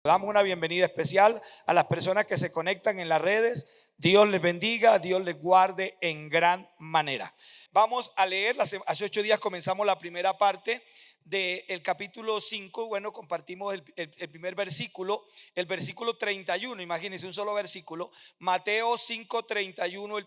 Damos una bienvenida especial a las personas que se conectan en las redes. Dios les bendiga, Dios les guarde en gran manera. Vamos a leer, hace 8 días comenzamos la primera parte del capítulo 5. Bueno, compartimos el primer versículo, el versículo 31, imagínense un solo versículo, Mateo 5, 31,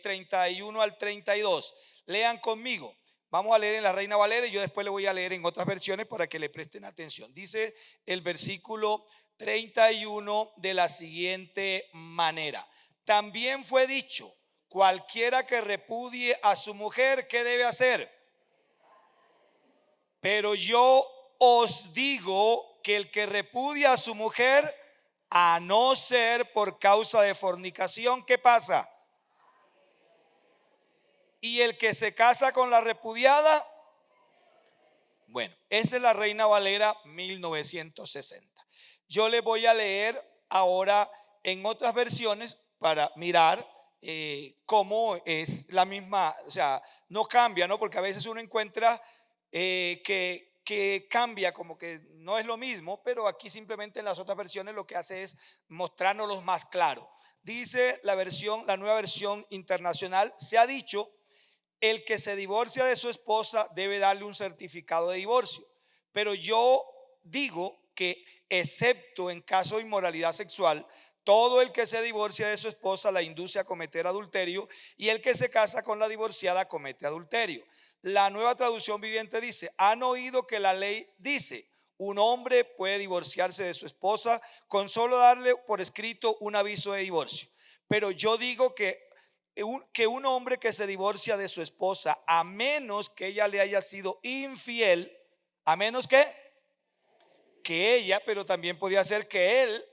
31 al 32. Lean conmigo. Vamos a leer en la Reina Valera y yo después le voy a leer en otras versiones para que le presten atención. Dice el versículo 31 de la siguiente manera: también fue dicho, cualquiera que repudie a su mujer, ¿qué debe hacer? Pero yo os digo que el que repudia a su mujer, a no ser por causa de fornicación, ¿qué pasa? Y el que se casa con la repudiada, bueno, esa es la Reina Valera 1960. Yo le voy a leer ahora en otras versiones para mirar cómo es la misma, o sea, no cambia, ¿no? Porque a veces uno encuentra que cambia, como que no es lo mismo, pero aquí simplemente en las otras versiones lo que hace es mostrárnoslos más claro. Dice la nueva versión internacional: se ha dicho, el que se divorcia de su esposa debe darle un certificado de divorcio. Pero yo digo que, excepto en caso de inmoralidad sexual, todo el que se divorcia de su esposa la induce a cometer adulterio, y el que se casa con la divorciada comete adulterio. La Nueva Traducción Viviente dice: han oído que la ley dice, un hombre puede divorciarse de su esposa con solo darle por escrito un aviso de divorcio. Pero yo digo que un hombre que se divorcia de su esposa, a menos que ella le haya sido infiel, a menos que ella, pero también podía ser que él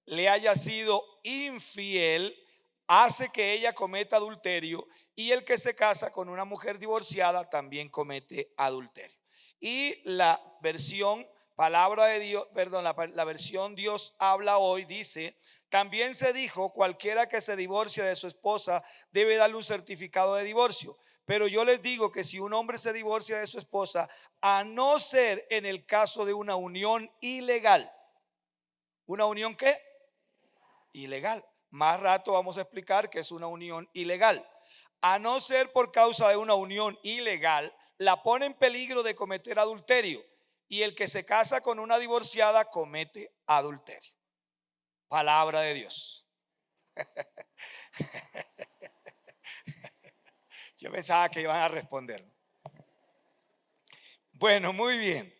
le haya sido infiel, hace que ella cometa adulterio, y el que se casa con una mujer divorciada también comete adulterio. Y la versión palabra de Dios, perdón, la versión Dios habla hoy dice: también se dijo, cualquiera que se divorcia de su esposa debe darle un certificado de divorcio. Pero yo les digo que si un hombre se divorcia de su esposa, a no ser en el caso de una unión ilegal. ¿Una unión qué? Ilegal. Más rato vamos a explicar qué es una unión ilegal. A no ser por causa de una unión ilegal, la pone en peligro de cometer adulterio, y el que se casa con una divorciada comete adulterio. Palabra de Dios. Yo pensaba que iban a responder. Bueno, muy bien.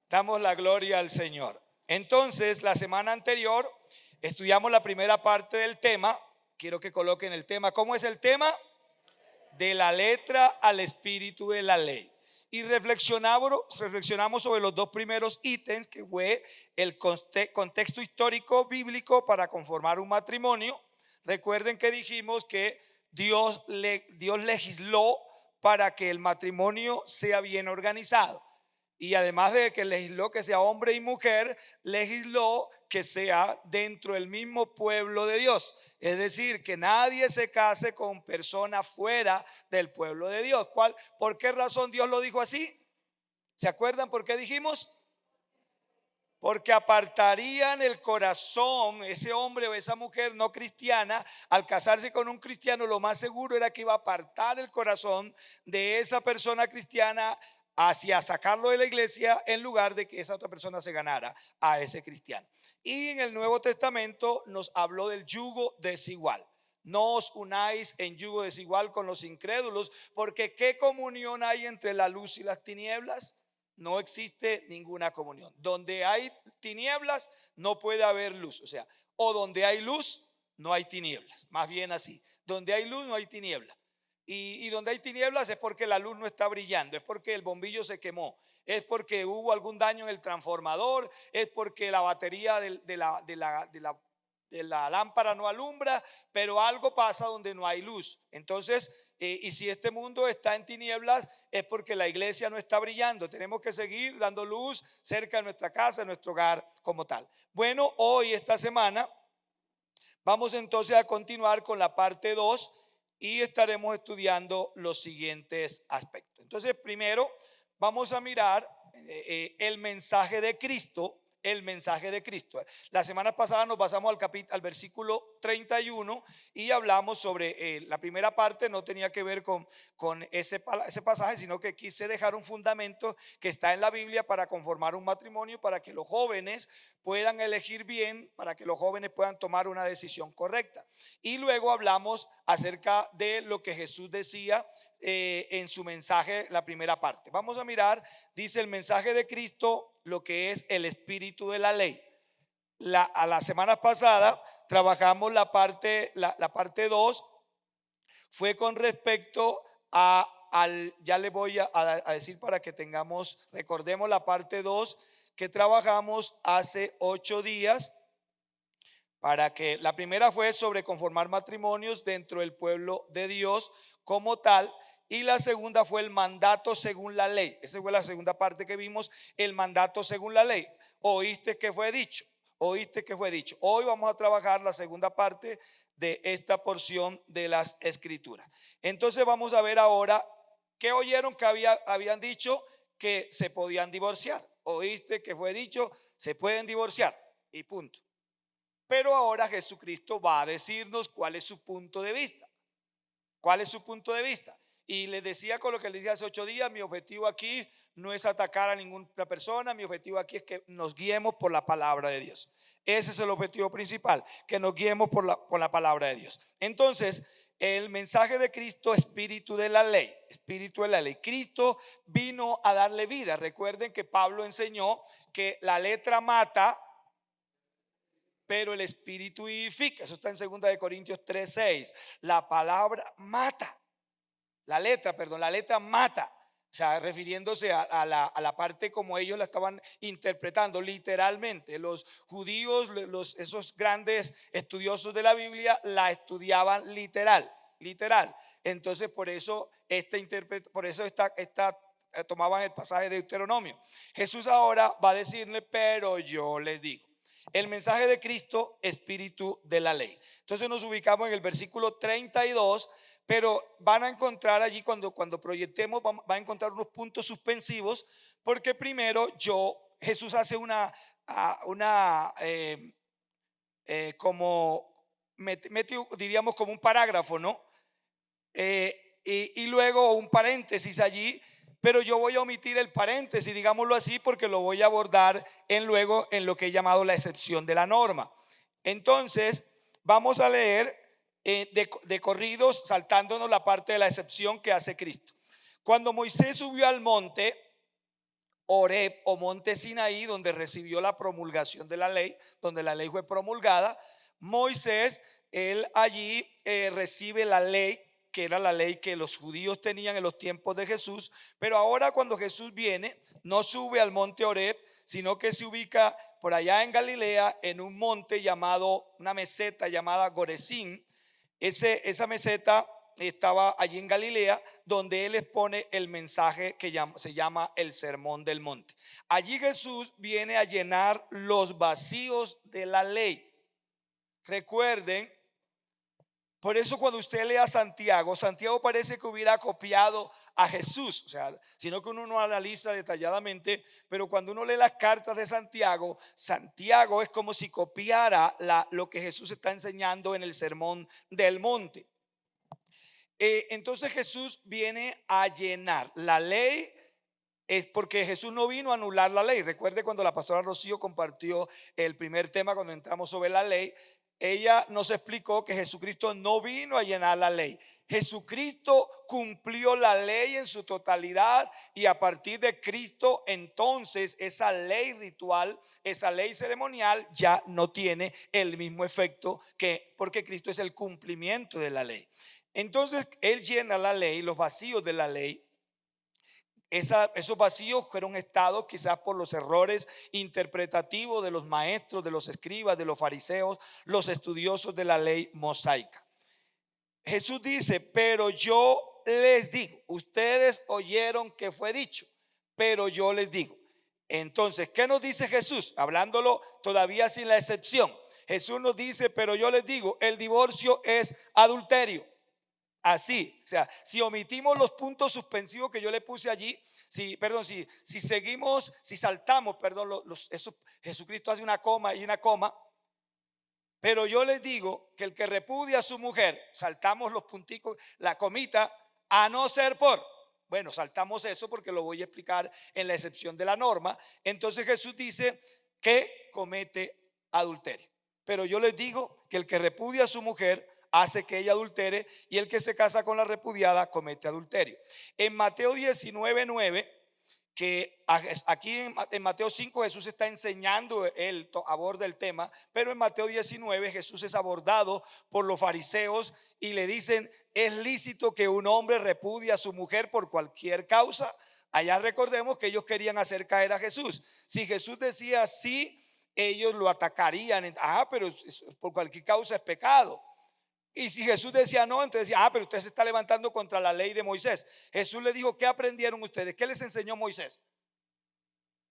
Damos la gloria al Señor. Entonces, la semana anterior estudiamos la primera parte del tema. Quiero que coloquen el tema. ¿Cómo es el tema? De la letra al espíritu de la ley. Y reflexionamos sobre los dos primeros ítems, que fue el contexto histórico bíblico para conformar un matrimonio. Recuerden que dijimos que Dios legisló para que el matrimonio sea bien organizado. Y además de que legisló que sea hombre y mujer, legisló que sea dentro del mismo pueblo de Dios. Es decir, que nadie se case con personas fuera del pueblo de Dios. ¿Por qué razón Dios lo dijo así? ¿Se acuerdan por qué dijimos? Porque apartarían el corazón, ese hombre o esa mujer no cristiana, al casarse con un cristiano, lo más seguro era que iba a apartar el corazón de esa persona cristiana hacia sacarlo de la iglesia, en lugar de que esa otra persona se ganara a ese cristiano. Y en el Nuevo Testamento nos habló del yugo desigual. No os unáis en yugo desigual con los incrédulos, porque ¿qué comunión hay entre la luz y las tinieblas? No existe ninguna comunión. Donde hay tinieblas no puede haber luz. O sea, o donde hay luz no hay tinieblas. Más bien así. Donde hay luz no hay tinieblas. Y donde hay tinieblas es porque la luz no está brillando, es porque el bombillo se quemó, es porque hubo algún daño en el transformador, es porque la batería de la lámpara no alumbra, pero algo pasa donde no hay luz. Entonces, y si este mundo está en tinieblas, es porque la iglesia no está brillando. Tenemos que seguir dando luz cerca de nuestra casa, de nuestro hogar como tal. Bueno, hoy, esta semana, vamos entonces a continuar con la parte 2 y estaremos estudiando los siguientes aspectos. Entonces, primero vamos a mirar el mensaje de Cristo el mensaje de Cristo. La semana pasada nos pasamos al versículo 31 y hablamos sobre la primera parte. No tenía que ver con ese pasaje, sino que quise dejar un fundamento que está en la Biblia para conformar un matrimonio, para que los jóvenes puedan elegir bien, para que los jóvenes puedan tomar una decisión correcta. Y luego hablamos acerca de lo que Jesús decía en su mensaje, la primera parte. Vamos a mirar, dice el mensaje de Cristo, lo que es el espíritu de la ley. A la semana pasada trabajamos la parte 2, fue con respecto ya le voy a decir para que recordemos la parte 2 que trabajamos hace 8 días. Para que la primera fue sobre conformar matrimonios dentro del pueblo de Dios como tal, y la segunda fue el mandato según la ley. Esa fue la segunda parte que vimos, el mandato según la ley. Oíste que fue dicho, oíste que fue dicho. Hoy vamos a trabajar la segunda parte de esta porción de las escrituras. Entonces vamos a ver ahora qué oyeron que habían dicho que se podían divorciar. Oíste que fue dicho, se pueden divorciar y punto. Pero ahora Jesucristo va a decirnos cuál es su punto de vista. ¿Cuál es su punto de vista? Y les decía con lo que les dije hace 8 días, mi objetivo aquí no es atacar a ninguna persona, mi objetivo aquí es que nos guiemos por la palabra de Dios. Ese es el objetivo principal, que nos guiemos por la palabra de Dios. Entonces, el mensaje de Cristo, espíritu de la ley, espíritu de la ley. Cristo vino a darle vida. Recuerden que Pablo enseñó que la letra mata, pero el espíritu vivifica. Eso está en 2 Corintios 3:6. La palabra mata. La letra mata. O sea, refiriéndose a la parte como ellos la estaban interpretando literalmente. Los judíos, esos grandes estudiosos de la Biblia, la estudiaban literal. Entonces, por eso tomaban el pasaje de Deuteronomio. Jesús ahora va a decirle, pero yo les digo. El mensaje de Cristo, espíritu de la ley. Entonces nos ubicamos en el versículo 32, pero van a encontrar allí cuando proyectemos, van a encontrar unos puntos suspensivos, porque primero Jesús hace diríamos como un parágrafo, ¿no? Y luego un paréntesis allí. Pero yo voy a omitir el paréntesis, digámoslo así, porque lo voy a abordar luego en lo que he llamado la excepción de la norma. Entonces, vamos a leer de corridos, saltándonos la parte de la excepción que hace Cristo. Cuando Moisés subió al monte Horeb o monte Sinaí, donde recibió la promulgación de la ley, donde la ley fue promulgada, Moisés, él allí recibe la ley, que era la ley que los judíos tenían en los tiempos de Jesús. Pero ahora cuando Jesús viene, no sube al monte Horeb, sino que se ubica por allá en Galilea, en un monte una meseta llamada Goresín. Esa meseta estaba allí en Galilea, donde él expone el mensaje que se llama el Sermón del Monte. Allí Jesús viene a llenar los vacíos de la ley. Recuerden, por eso cuando usted lea Santiago parece que hubiera copiado a Jesús, o sea, sino que uno no analiza detalladamente, pero cuando uno lee las cartas de Santiago es como si copiara lo que Jesús está enseñando en el Sermón del Monte. Entonces Jesús viene a llenar la ley. Es porque Jesús no vino a anular la ley. Recuerde cuando la pastora Rocío compartió el primer tema, cuando entramos sobre la ley, ella nos explicó que Jesucristo no vino a llenar la ley. Jesucristo cumplió la ley en su totalidad, y a partir de Cristo entonces esa ley ritual, esa ley ceremonial ya no tiene el mismo efecto, porque Cristo es el cumplimiento de la ley. Entonces Él llena la ley, los vacíos de la ley. Esos vacíos fueron estados quizás por los errores interpretativos de los maestros, de los escribas, de los fariseos, los estudiosos de la ley mosaica. Jesús dice, pero yo les digo, ustedes oyeron que fue dicho, pero yo les digo. Entonces, ¿qué nos dice Jesús? Hablándolo todavía sin la excepción. Jesús nos dice, pero yo les digo, el divorcio es adulterio. Así, o sea, si omitimos los puntos suspensivos que yo le puse allí, si seguimos, si saltamos, perdón, eso, Jesucristo hace una coma y una coma, pero yo les digo que el que repudia a su mujer, saltamos los punticos, la comita, a no ser por, bueno, saltamos eso porque lo voy a explicar en la excepción de la norma. Entonces Jesús dice que comete adulterio. Pero yo les digo que el que repudia a su mujer hace que ella adultere, y el que se casa con la repudiada comete adulterio. En Mateo 19:9, que aquí en Mateo 5 Jesús está enseñando, él aborda el tema, pero en Mateo 19 Jesús es abordado por los fariseos y le dicen: ¿es lícito que un hombre repudie a su mujer por cualquier causa? Allá recordemos que ellos querían hacer caer a Jesús. Si Jesús decía sí, ellos lo atacarían. Pero por cualquier causa es pecado. Y si Jesús decía no, entonces decía: pero usted se está levantando contra la ley de Moisés. Jesús le dijo: ¿qué aprendieron ustedes? ¿Qué les enseñó Moisés?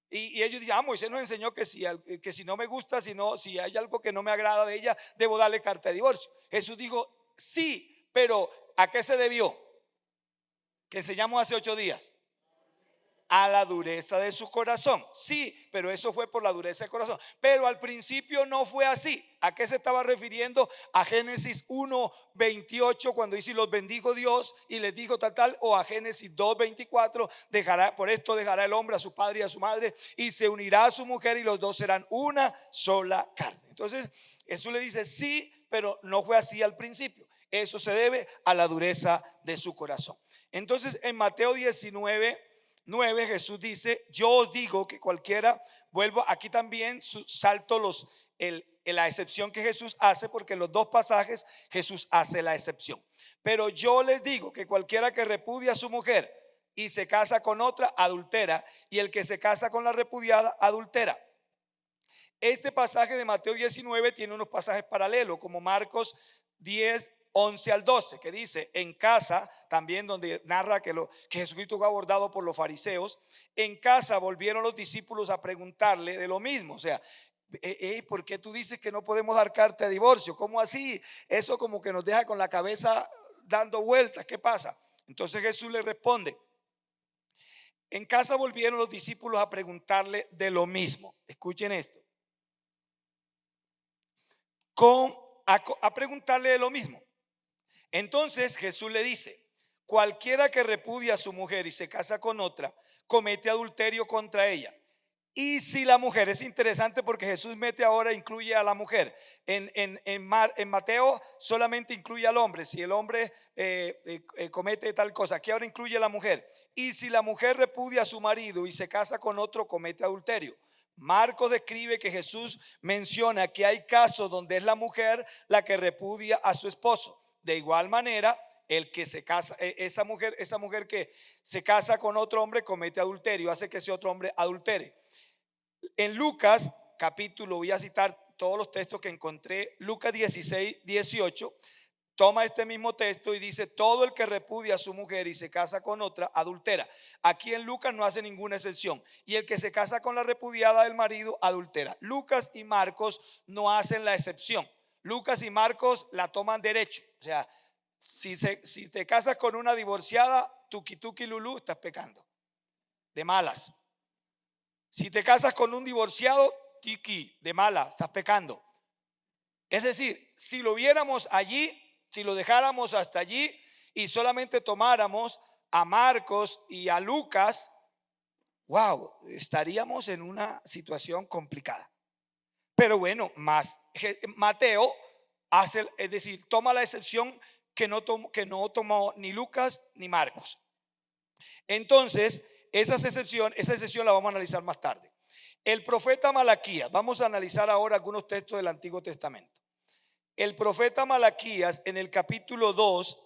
Y ellos dicen: Moisés nos enseñó que si no me gusta, si hay algo que no me agrada de ella, debo darle carta de divorcio. Jesús dijo: sí, pero ¿a qué se debió? Que enseñamos hace 8 días. A la dureza de su corazón. Sí, pero eso fue por la dureza del corazón. Pero al principio no fue así. ¿A qué se estaba refiriendo? A Génesis 1:28, cuando dice: los bendijo Dios y les dijo tal, o a Génesis 2:24, por esto dejará el hombre a su padre y a su madre y se unirá a su mujer y los dos serán una sola carne. Entonces Jesús le dice sí, pero no fue así al principio. Eso se debe a la dureza de su corazón. Entonces en Mateo 19:9 Jesús dice: yo os digo que cualquiera, vuelvo aquí también, salto la excepción que Jesús hace, porque en los dos pasajes Jesús hace la excepción. Pero yo les digo que cualquiera que repudia a su mujer y se casa con otra, adultera, y el que se casa con la repudiada, adultera. Este pasaje de Mateo 19 tiene unos pasajes paralelos, como Marcos 10:11 al 12, que dice: en casa, también donde narra que Jesucristo fue abordado por los fariseos. En casa volvieron los discípulos a preguntarle de lo mismo. O sea, ¿por qué tú dices que no podemos dar carta de divorcio? ¿Cómo así? Eso como que nos deja con la cabeza dando vueltas. ¿Qué pasa? Entonces Jesús le responde: en casa volvieron los discípulos a preguntarle de lo mismo. Escuchen esto. A preguntarle de lo mismo. Entonces Jesús le dice: cualquiera que repudia a su mujer y se casa con otra, comete adulterio contra ella. Y si la mujer, es interesante porque Jesús incluye a la mujer. En Mateo solamente incluye al hombre. Si el hombre comete tal cosa, aquí ahora incluye a la mujer. Y si la mujer repudia a su marido y se casa con otro, comete adulterio. Marcos describe que Jesús menciona que hay casos donde es la mujer la que repudia a su esposo. De igual manera, el que se casa, esa mujer que se casa con otro hombre comete adulterio, hace que ese otro hombre adultere. En Lucas capítulo, voy a citar todos los textos que encontré, Lucas 16:18, toma este mismo texto y dice: todo el que repudia a su mujer y se casa con otra, adultera. Aquí en Lucas no hace ninguna excepción. Y el que se casa con la repudiada del marido, adultera. Lucas y Marcos no hacen la excepción. Lucas y Marcos la toman derecho. O sea, si te casas con una divorciada, tuki tuki lulú, estás pecando de malas. Si te casas con un divorciado, tiki, de mala, estás pecando. Es decir, si lo viéramos allí, si lo dejáramos hasta allí y solamente tomáramos a Marcos y a Lucas, wow, estaríamos en una situación complicada. Pero bueno, Mateo hace, es decir, toma la excepción que no tomó ni Lucas ni Marcos. Entonces, esa excepción la vamos a analizar más tarde. El profeta Malaquías, vamos a analizar ahora algunos textos del Antiguo Testamento. El profeta Malaquías, en el capítulo 2,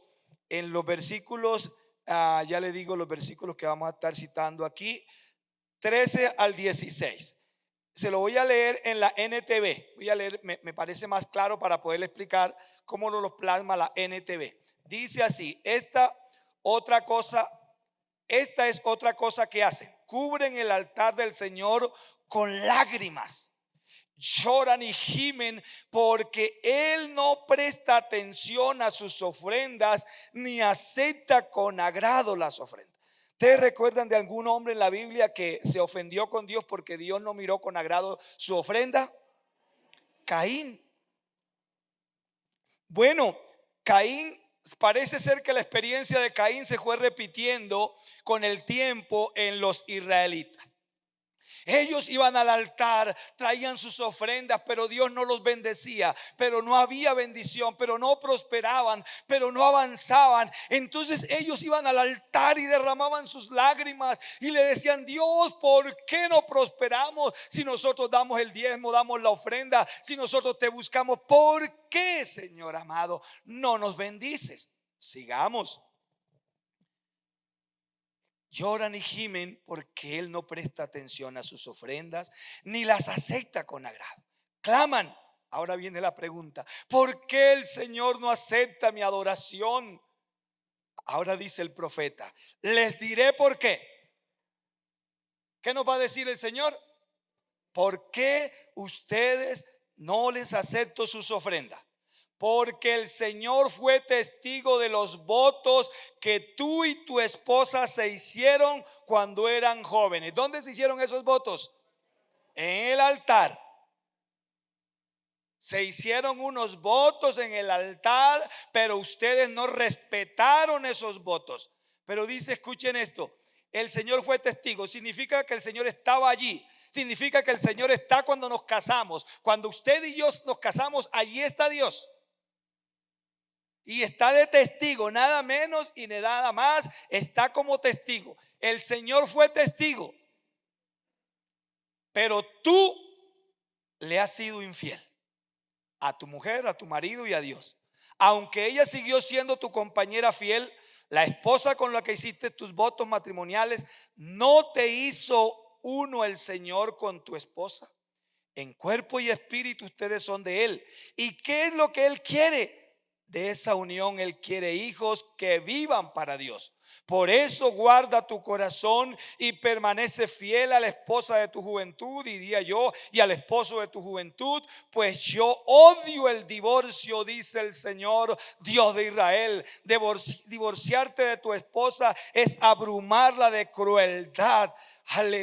en los versículos, ya le digo los versículos que vamos a estar citando aquí, 13 al 16. Se lo voy a leer en la NTV. Voy a leer, me parece más claro para poderle explicar cómo lo plasma la NTV. Dice así: esta es otra cosa que hacen: cubren el altar del Señor con lágrimas. lloran y gimen porque él no presta atención a sus ofrendas ni acepta con agrado las ofrendas. ¿Ustedes recuerdan de algún hombre en la Biblia que se ofendió con Dios porque Dios no miró con agrado su ofrenda? Caín. Bueno, Caín, parece ser que la experiencia de Caín se fue repitiendo con el tiempo en los israelitas. Ellos iban al altar, traían sus ofrendas, pero Dios no los bendecía, pero no había bendición, pero no prosperaban, pero no avanzaban. Entonces ellos iban al altar y derramaban sus lágrimas y le decían: Dios, ¿por qué no prosperamos si nosotros damos el diezmo, damos la ofrenda, si nosotros te buscamos? ¿Por qué, Señor amado, no nos bendices? Sigamos. Lloran y gimen porque él no presta atención a sus ofrendas ni las acepta con agrado. Claman. Ahora viene la pregunta: ¿por qué el Señor no acepta mi adoración? Ahora dice el profeta: les diré por qué. ¿Qué nos va a decir el Señor? ¿Por qué ustedes no les acepto sus ofrendas? Porque el Señor fue testigo de los votos que tú y tu esposa se hicieron cuando eran jóvenes. ¿Dónde se hicieron esos votos? En el altar. Se hicieron unos votos en el altar, pero ustedes no respetaron esos votos. Pero dice, escuchen esto: el Señor fue testigo. Significa que el Señor estaba allí. Significa que el Señor está cuando nos casamos. Cuando usted y yo nos casamos, allí está Dios. Y está de testigo, nada menos y nada más, está como testigo. El Señor fue testigo, pero tú le has sido infiel a tu mujer, a tu marido y a Dios. Aunque ella siguió siendo tu compañera fiel, la esposa con la que hiciste tus votos matrimoniales, ¿no te hizo uno el Señor con tu esposa? En cuerpo y espíritu ustedes son de Él. ¿Y qué es lo que Él quiere? De esa unión Él quiere hijos que vivan para Dios. Por eso guarda tu corazón y permanece fiel a la esposa de tu juventud, diría yo, y al esposo de tu juventud, pues yo odio el divorcio, dice el Señor Dios de Israel. Divorciarte de tu esposa es abrumarla de crueldad.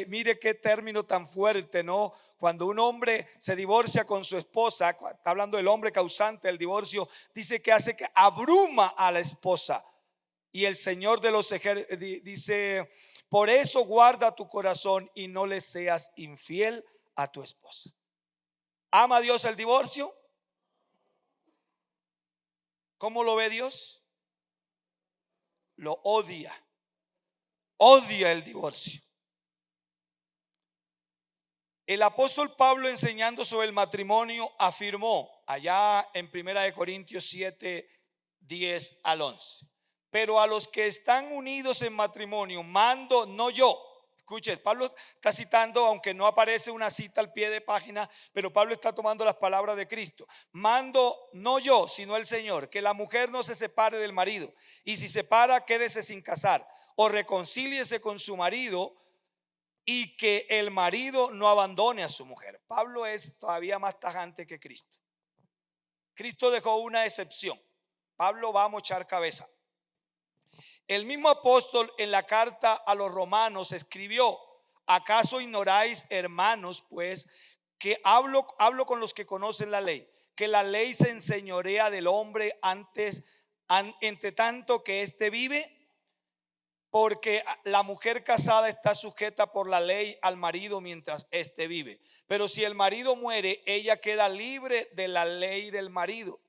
Mire qué término tan fuerte, ¿no? Cuando un hombre se divorcia con su esposa, está hablando del hombre causante del divorcio, dice que hace que abruma a la esposa. Y el Señor de los ejércitos dice: por eso guarda tu corazón y no le seas infiel a tu esposa. ¿Ama a Dios el divorcio? ¿Cómo lo ve Dios? Lo odia. Odia el divorcio. El apóstol Pablo, enseñando sobre el matrimonio, afirmó allá en 1 Corintios 7, 10 al 11: pero a los que están unidos en matrimonio mando no yo. Escuche, Pablo está citando, aunque no aparece una cita al pie de página, pero Pablo está tomando las palabras de Cristo. Mando no yo, sino el Señor, que la mujer no se separe del marido, y si se separa, quédese sin casar, o reconcíliese con su marido, y que el marido no abandone a su mujer. Pablo es todavía más tajante que Cristo. Cristo dejó una excepción. Pablo va a mochar cabeza. El mismo apóstol en la carta a los romanos escribió: ¿acaso ignoráis, hermanos, pues, que hablo con los que conocen la ley, que la ley se enseñorea del hombre entre tanto que éste vive? Porque la mujer casada está sujeta por la ley al marido mientras éste vive. Pero si el marido muere, ella queda libre de la ley del marido.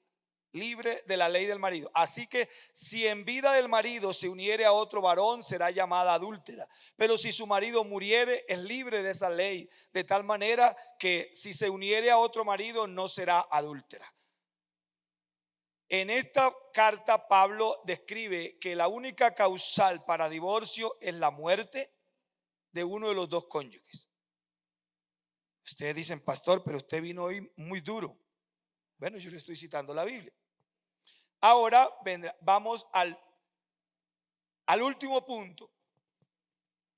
Libre de la ley del marido. Así que si en vida del marido se uniere a otro varón, será llamada adúltera. Pero si su marido muriere, es libre de esa ley, de tal manera que si se uniere a otro marido, no será adúltera. En esta carta Pablo describe que la única causal para divorcio es la muerte de uno de los dos cónyuges. Ustedes dicen: pastor, pero usted vino hoy muy duro. Bueno, yo le estoy citando la Biblia. Ahora vamos al último punto,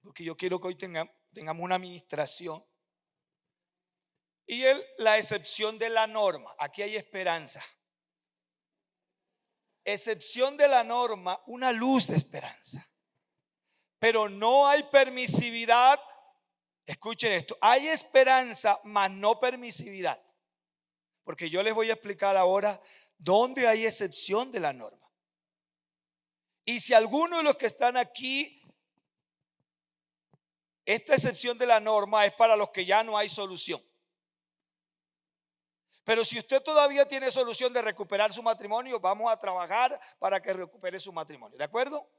porque yo quiero que hoy tengamos una administración. Y la excepción de la norma. Aquí hay esperanza. Excepción de la norma, una luz de esperanza. Pero no hay permisividad. Escuchen esto, hay esperanza, mas no permisividad. Porque yo les voy a explicar ahora dónde hay excepción de la norma. Y si alguno de los que están aquí, esta excepción de la norma es para los que ya no hay solución. Pero si usted todavía tiene solución de recuperar su matrimonio, vamos a trabajar para que recupere su matrimonio. ¿De acuerdo?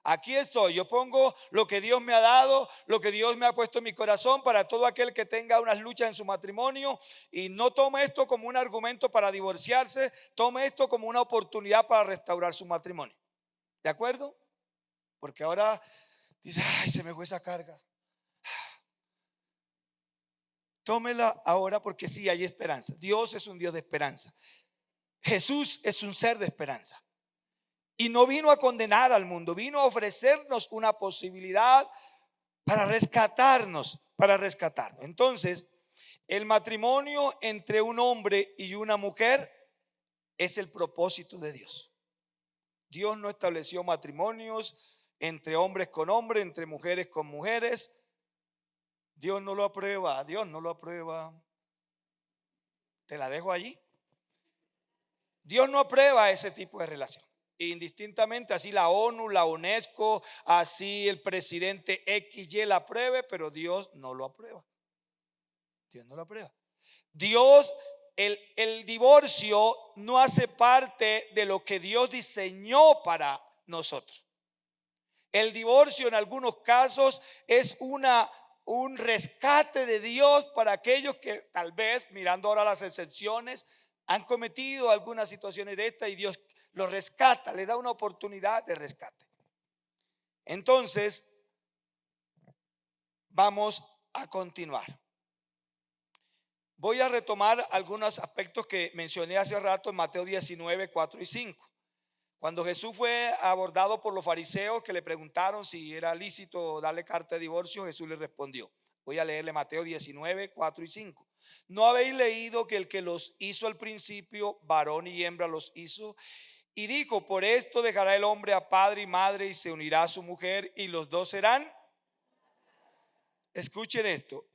Aquí estoy, yo pongo lo que Dios me ha dado, lo que Dios me ha puesto en mi corazón para todo aquel que tenga unas luchas en su matrimonio y no tome esto como un argumento para divorciarse, tome esto como una oportunidad para restaurar su matrimonio. ¿De acuerdo? Porque ahora dice, ay, se me fue esa carga. Tómela ahora porque sí hay esperanza. Dios es un Dios de esperanza. Jesús es un ser de esperanza. Y no vino a condenar al mundo, vino a ofrecernos una posibilidad para rescatarnos, Entonces, el matrimonio entre un hombre y una mujer es el propósito de Dios. Dios no estableció matrimonios entre hombres con hombres, entre mujeres con mujeres. Dios no lo aprueba, Dios no lo aprueba. Te la dejo allí. Dios no aprueba ese tipo de relación. Indistintamente, así la ONU, la UNESCO, así el presidente XY la apruebe, pero Dios no lo aprueba. Dios no lo aprueba. Dios, el divorcio no hace parte de lo que Dios diseñó para nosotros. El divorcio en algunos casos es un rescate de Dios para aquellos que tal vez, mirando ahora las excepciones, han cometido algunas situaciones de esta y Dios los rescata, le da una oportunidad de rescate. Entonces, vamos a continuar. Voy a retomar algunos aspectos que mencioné hace rato en Mateo 19, 4 y 5. Cuando Jesús fue abordado por los fariseos que le preguntaron si era lícito darle carta de divorcio, Jesús le respondió. Voy a leerle Mateo 19, 4 y 5. ¿No habéis leído que el que los hizo al principio, varón y hembra los hizo? Y dijo, por esto dejará el hombre a padre y madre y se unirá a su mujer y los dos serán. Escuchen esto.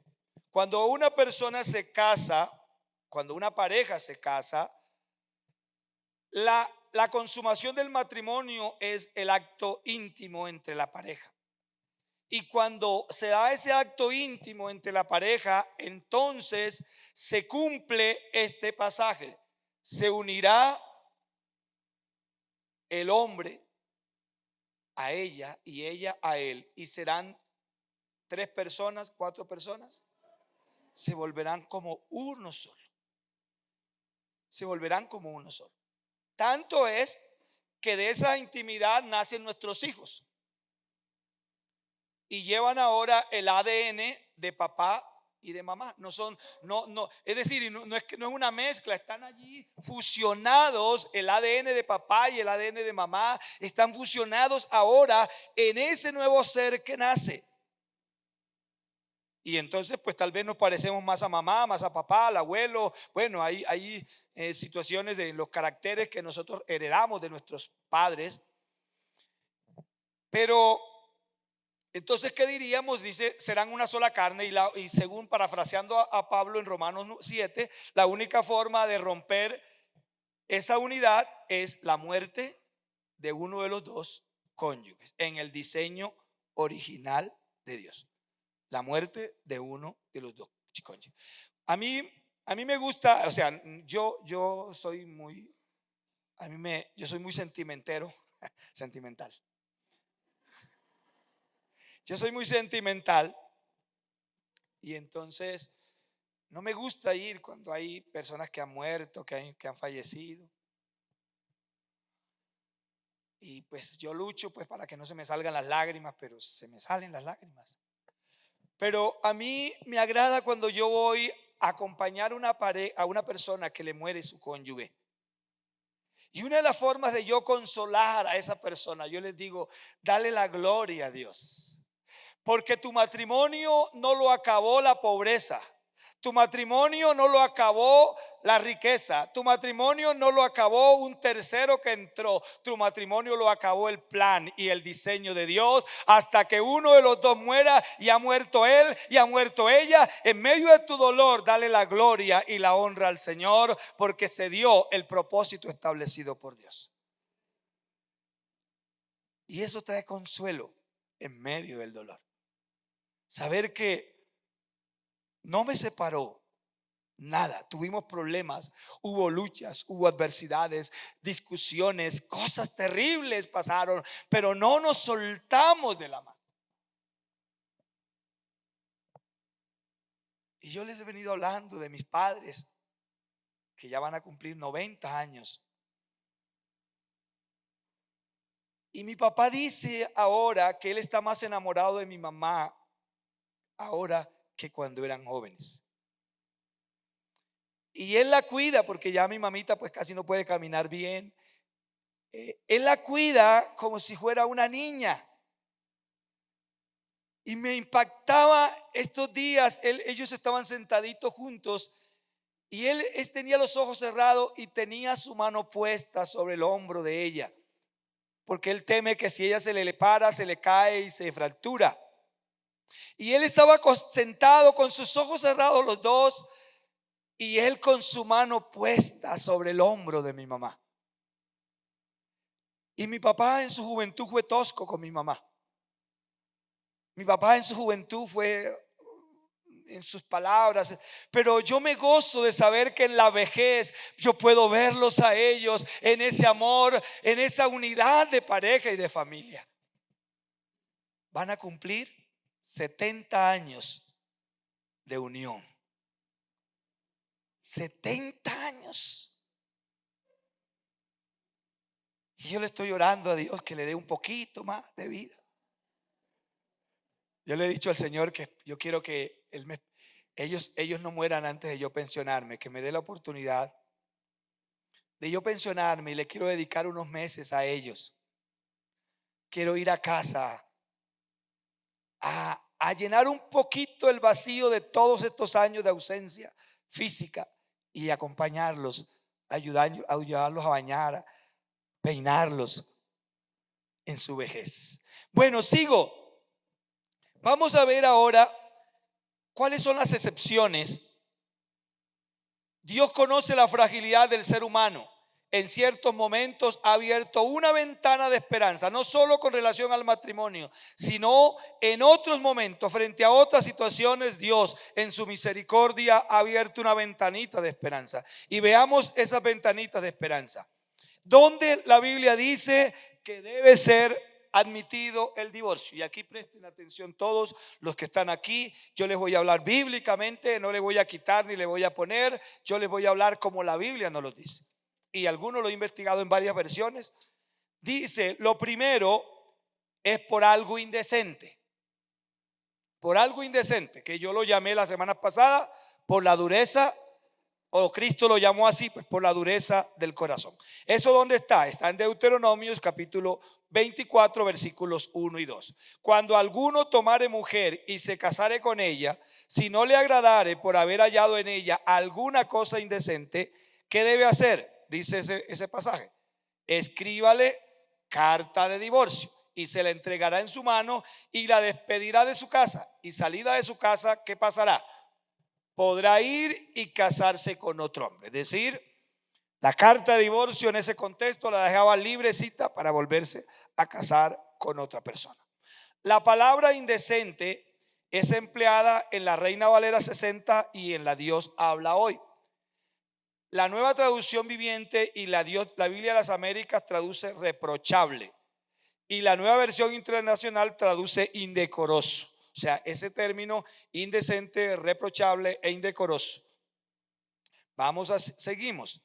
Cuando una persona se casa, cuando una pareja se casa, la consumación del matrimonio es el acto íntimo entre la pareja. Y cuando se da ese acto íntimo entre la pareja, entonces se cumple este pasaje. Se unirá el hombre a ella y ella a él, y serán 3 personas, 4 personas, se volverán como uno solo. Se volverán como uno solo. Tanto es que de esa intimidad nacen nuestros hijos y llevan ahora el ADN de papá y de mamá. No son, es decir, no es una mezcla, están allí fusionados. El ADN de papá y el ADN de mamá están fusionados ahora en ese nuevo ser que nace. Y entonces pues tal vez nos parecemos más a mamá, más a papá, al abuelo. Bueno, hay situaciones de los caracteres que nosotros heredamos de nuestros padres. Pero entonces, ¿qué diríamos? Dice, serán una sola carne y según parafraseando a Pablo en Romanos 7, la única forma de romper esa unidad es la muerte de uno de los dos cónyuges en el diseño original de Dios. La muerte de uno de los dos cónyuges. A mí me gusta, o sea, yo soy muy sentimental. Yo soy muy sentimental y entonces no me gusta ir cuando hay personas que han muerto, que han fallecido. Y pues yo lucho pues para que no se me salgan las lágrimas, pero se me salen las lágrimas. Pero a mí me agrada cuando yo voy a acompañar a una persona que le muere su cónyuge. Y una de las formas de yo consolar a esa persona, yo les digo, dale la gloria a Dios. Porque tu matrimonio no lo acabó la pobreza. Tu matrimonio no lo acabó la riqueza. Tu matrimonio no lo acabó un tercero que entró. Tu matrimonio lo acabó el plan y el diseño de Dios. Hasta que uno de los dos muera, y ha muerto él y ha muerto ella. En medio de tu dolor, dale la gloria y la honra al Señor, porque se dio el propósito establecido por Dios. Y eso trae consuelo en medio del dolor. Saber que no me separó nada. Tuvimos problemas, hubo luchas, hubo adversidades, discusiones, cosas terribles pasaron, pero no nos soltamos de la mano. Y yo les he venido hablando de mis padres, que ya van a cumplir 90 años. Y mi papá dice ahora que él está más enamorado de mi mamá ahora que cuando eran jóvenes. Y él la cuida porque ya mi mamita pues casi no puede caminar bien. Él la cuida como si fuera una niña. Y me impactaba estos días, ellos estaban sentaditos juntos y él tenía los ojos cerrados y tenía su mano puesta sobre el hombro de ella, porque él teme que si ella se le para, se le cae y se fractura. Y él estaba sentado con sus ojos cerrados los dos, y él con su mano puesta sobre el hombro de mi mamá. Y mi papá en su juventud fue tosco con mi mamá. Mi papá en su juventud fue en sus palabras, pero yo me gozo de saber que en la vejez yo puedo verlos a ellos en ese amor, en esa unidad de pareja y de familia. Van a cumplir 70 años de unión. 70 años. Y yo le estoy orando a Dios que le dé un poquito más de vida. Yo le he dicho al Señor que yo quiero que ellos no mueran antes de yo pensionarme, que me dé la oportunidad de yo pensionarme, y le quiero dedicar unos meses a ellos. Quiero ir a casa a llenar un poquito el vacío de todos estos años de ausencia física y acompañarlos, ayudarlos a bañar, a peinarlos en su vejez. Bueno, sigo. Vamos a ver ahora cuáles son las excepciones. Dios conoce la fragilidad del ser humano. En ciertos momentos ha abierto una ventana de esperanza, no solo con relación al matrimonio, sino en otros momentos, frente a otras situaciones. Dios en su misericordia ha abierto una ventanita de esperanza. Y veamos esas ventanitas de esperanza, donde la Biblia dice que debe ser admitido el divorcio. Y aquí presten atención todos los que están aquí. Yo les voy a hablar bíblicamente, no les voy a quitar ni le voy a poner. Yo les voy a hablar como la Biblia nos lo dice. Y algunos lo he investigado en varias versiones. Dice, lo primero es por algo indecente. Por algo indecente, que yo lo llamé la semana pasada por la dureza, o Cristo lo llamó así, pues por la dureza del corazón. ¿Eso dónde está? Está en Deuteronomios capítulo 24 versículos 1 y 2. Cuando alguno tomare mujer y se casare con ella, si no le agradare por haber hallado en ella alguna cosa indecente, ¿qué debe hacer? Dice ese pasaje: escríbale carta de divorcio y se la entregará en su mano y la despedirá de su casa, y salida de su casa, ¿qué pasará? Podrá ir y casarse con otro hombre. Es decir, la carta de divorcio en ese contexto la dejaba librecita para volverse a casar con otra persona. La palabra indecente es empleada en la Reina Valera 60 y en la Dios habla hoy. La Nueva Traducción Viviente y la Biblia de las Américas traduce reprochable, y la Nueva Versión Internacional traduce indecoroso. O sea, ese término indecente, reprochable e indecoroso. Seguimos.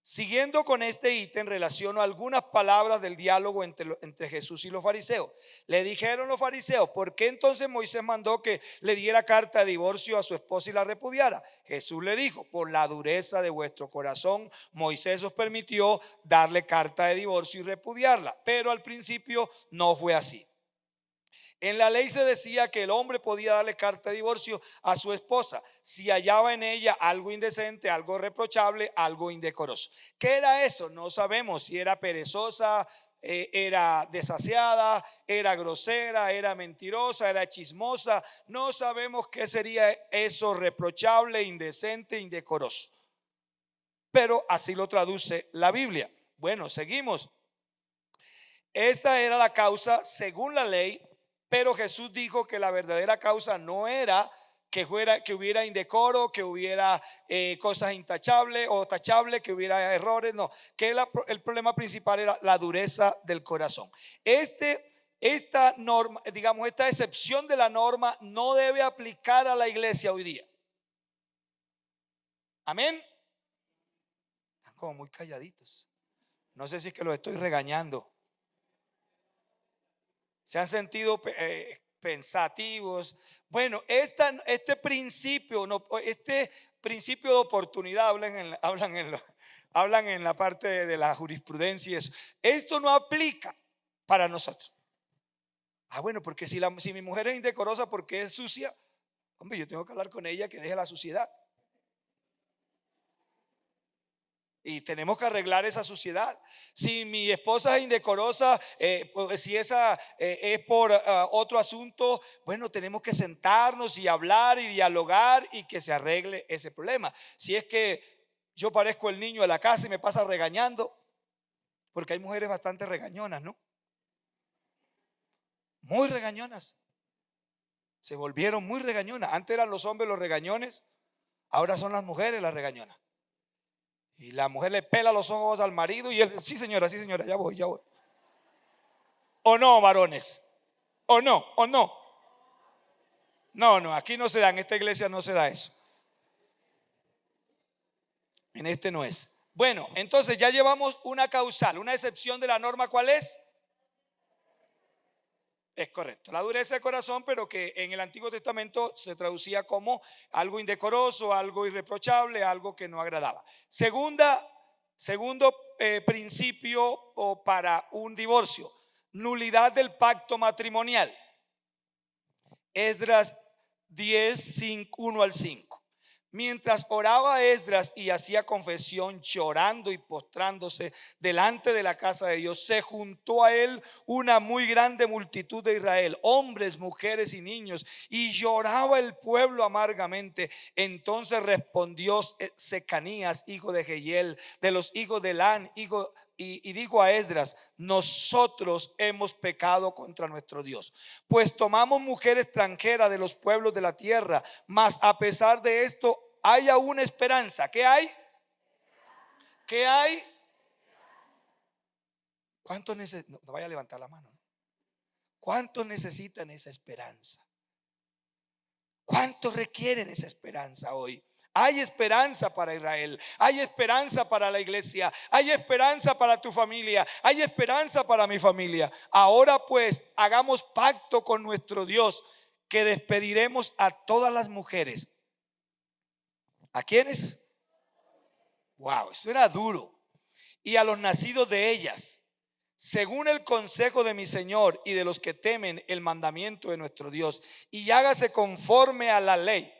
Siguiendo con este ítem, relaciono algunas palabras del diálogo entre Jesús y los fariseos. Le dijeron los fariseos: ¿por qué entonces Moisés mandó que le diera carta de divorcio a su esposa y la repudiara? Jesús le dijo: por la dureza de vuestro corazón, Moisés os permitió darle carta de divorcio y repudiarla, pero al principio no fue así. En la ley se decía que el hombre podía darle carta de divorcio a su esposa si hallaba en ella algo indecente, algo reprochable, algo indecoroso. ¿Qué era eso? No sabemos si era perezosa, era desasiada, era grosera, era mentirosa, era chismosa. No sabemos qué sería eso reprochable, indecente, indecoroso. Pero así lo traduce la Biblia. Bueno, seguimos. Esta era la causa según la ley, pero Jesús dijo que la verdadera causa no era que hubiera indecoro, que hubiera cosas intachables o tachables, que hubiera errores, no, que el problema principal era la dureza del corazón. Esta norma, digamos, esta excepción de la norma no debe aplicar a la iglesia hoy día. Amén. Están como muy calladitos. No sé si es que los estoy regañando. Se han sentido pensativos. Bueno, este principio de oportunidad, hablan en la parte de la jurisprudencia y eso. Esto no aplica para nosotros. Bueno, porque si mi mujer es indecorosa porque es sucia, hombre, yo tengo que hablar con ella que deje la suciedad. Y tenemos que arreglar esa suciedad. Si mi esposa es indecorosa, pues si esa es por otro asunto, bueno, tenemos que sentarnos y hablar y dialogar y que se arregle ese problema. Si es que yo parezco el niño de la casa y me pasa regañando, porque hay mujeres bastante regañonas, ¿no? Muy regañonas. Se volvieron muy regañonas. Antes eran los hombres los regañones, ahora son las mujeres las regañonas. Y la mujer le pela los ojos al marido y él, sí señora, ya voy. ¿O no, varones? ¿O no? No, aquí no se da, en esta iglesia no se da eso. En este no es. Bueno, entonces ya llevamos una causal, una excepción de la norma, ¿cuál es? Es correcto, la dureza de corazón, pero que en el Antiguo Testamento se traducía como algo indecoroso, algo irreprochable, algo que no agradaba. Segundo principio para un divorcio, nulidad del pacto matrimonial. Esdras 10, 1 al 5. Mientras oraba Esdras y hacía confesión, llorando y postrándose delante de la casa de Dios, se juntó a él una muy grande multitud de Israel, hombres, mujeres y niños, y lloraba el pueblo amargamente. Entonces respondió Secanías, hijo de Jehiel, de los hijos de Elán, y dijo a Esdras: nosotros hemos pecado contra nuestro Dios, pues tomamos mujer extranjera de los pueblos de la tierra, mas a pesar de esto hay aún esperanza. ¿Qué hay? ¿Qué hay? ¿Cuántos necesitan? No vaya a levantar la mano. ¿Cuántos necesitan esa esperanza? ¿Cuántos requieren esa esperanza hoy? Hay esperanza para Israel, hay esperanza para la iglesia, hay esperanza para tu familia, hay esperanza para mi familia. Ahora pues hagamos pacto con nuestro Dios, que despediremos a todas las mujeres. ¿A quiénes? Wow, esto era duro. Y a los nacidos de ellas, según el consejo de mi Señor y de los que temen el mandamiento de nuestro Dios, y hágase conforme a la ley.